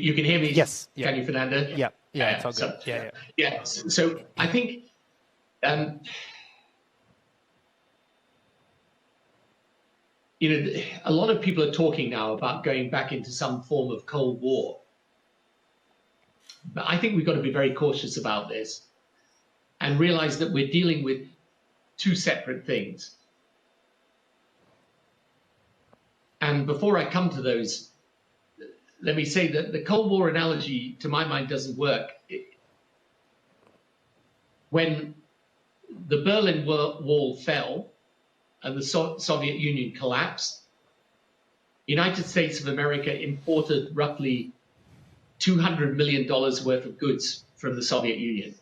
You can hear me? Yes. Yeah. Can you, Fernando? Yeah. Yeah. It's all good. Yeah. So I think a lot of people are talking now about going back into some form of Cold War. But I think we've got to be very cautious about this and realize that we're dealing with two separate things. And before I come to those, let me say that the Cold War analogy, to my mind, doesn't work. When the Berlin Wall fell and the Soviet Union collapsed, the United States of America imported roughly $200 million worth of goods from the Soviet Union.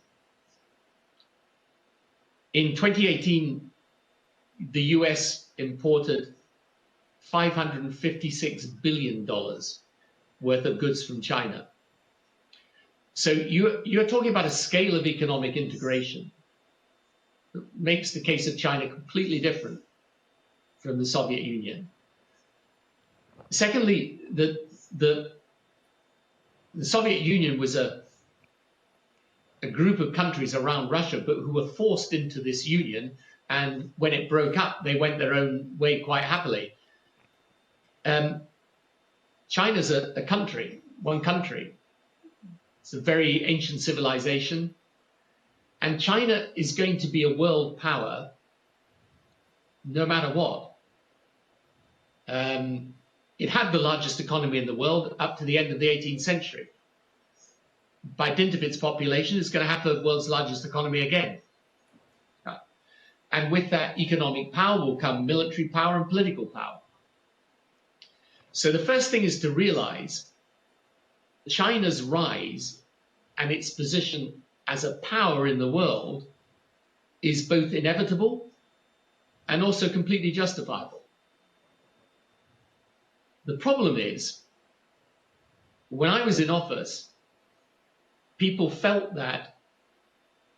In 2018, the US imported $556 billion worth of goods from China. So you're talking about a scale of economic integration that makes the case of China completely different from the Soviet Union. Secondly, the Soviet Union was a group of countries around Russia, but who were forced into this union. And when it broke up, they went their own way quite happily. China's a country, one country. It's a very ancient civilization. And China is going to be a world power no matter what. It had the largest economy in the world up to the end of the 18th century. By dint of its population, it's going to have the world's largest economy again. And with that economic power will come military power and political power. So the first thing is to realize China's rise and its position as a power in the world is both inevitable and also completely justifiable. The problem is, when I was in office, people felt that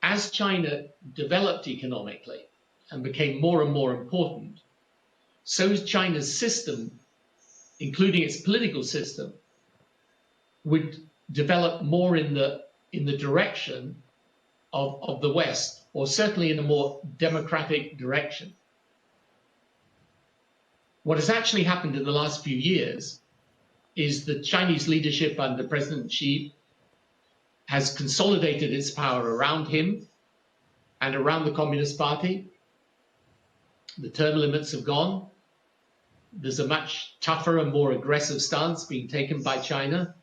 as China developed economically and became more and more important, so China's system, including its political system, would develop more in the direction of the West, or certainly in a more democratic direction. What has actually happened in the last few years is the Chinese leadership under President Xi has consolidated its power around him and around the Communist Party. The term limits have gone. There's a much tougher and more aggressive stance being taken by China.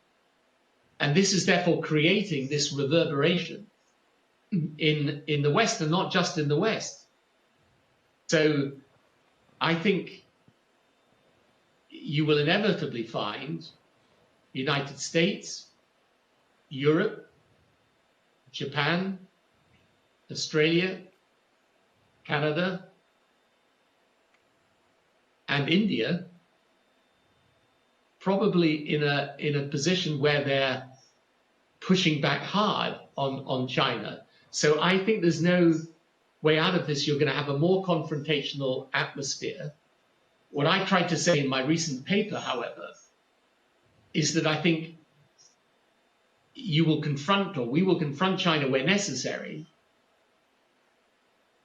And this is therefore creating this reverberation in the West, and not just in the West. So I think you will inevitably find the United States, Europe, Japan, Australia, Canada, and India probably in a position where they're pushing back hard on China. So I think there's no way out of this. You're going to have a more confrontational atmosphere. What I tried to say in my recent paper, however, is that I think you will confront, or we will confront China where necessary.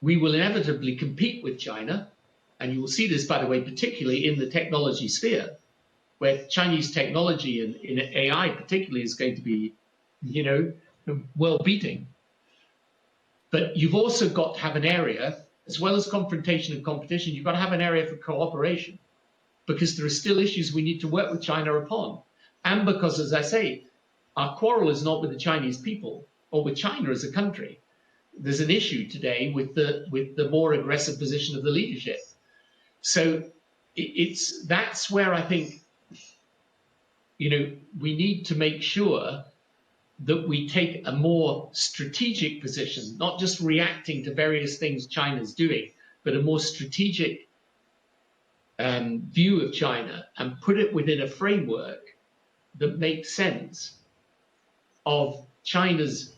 We will inevitably compete with China. And you will see this, by the way, particularly in the technology sphere, where Chinese technology and in AI particularly is going to be, world beating. But you've also got to have an area, as well as confrontation and competition, you've got to have an area for cooperation, because there are still issues we need to work with China upon. And because, as I say, our quarrel is not with the Chinese people or with China as a country. There's an issue today with the more aggressive position of the leadership. So that's where I think, we need to make sure that we take a more strategic position, not just reacting to various things China's doing, but a more strategic view of China, and put it within a framework that makes sense of China's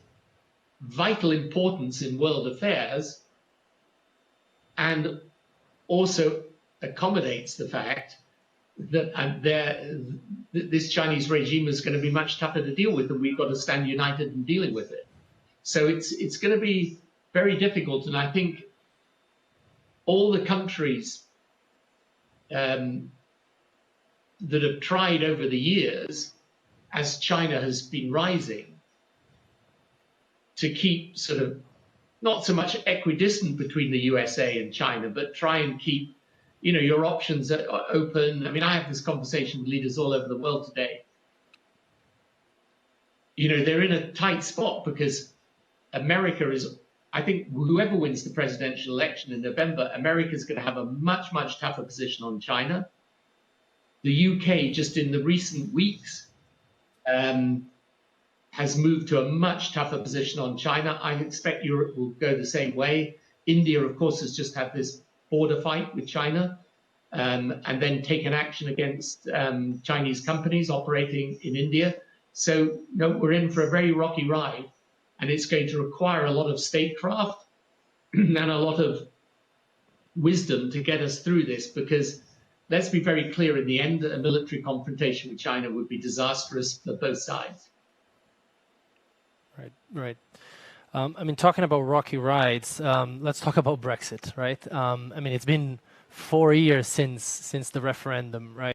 vital importance in world affairs, and also accommodates the fact that this Chinese regime is going to be much tougher to deal with, and we've got to stand united in dealing with it. So it's going to be very difficult, and I think all the countries that have tried over the years, as China has been rising, to keep sort of not so much equidistant between the USA and China, but try and keep, your options open. I mean, I have this conversation with leaders all over the world today. They're in a tight spot because America is, I think whoever wins the presidential election in November, America is going to have a much, much tougher position on China. The UK, just in the recent weeks, has moved to a much tougher position on China. I expect Europe will go the same way. India, of course, has just had this border fight with China, and then taken action against Chinese companies operating in India. So we're in for a very rocky ride, and it's going to require a lot of statecraft and a lot of wisdom to get us through this, because let's be very clear, in the end, a military confrontation with China would be disastrous for both sides. Right. I mean, talking about rocky rides, let's talk about Brexit, right? I mean, it's been 4 years since the referendum, right?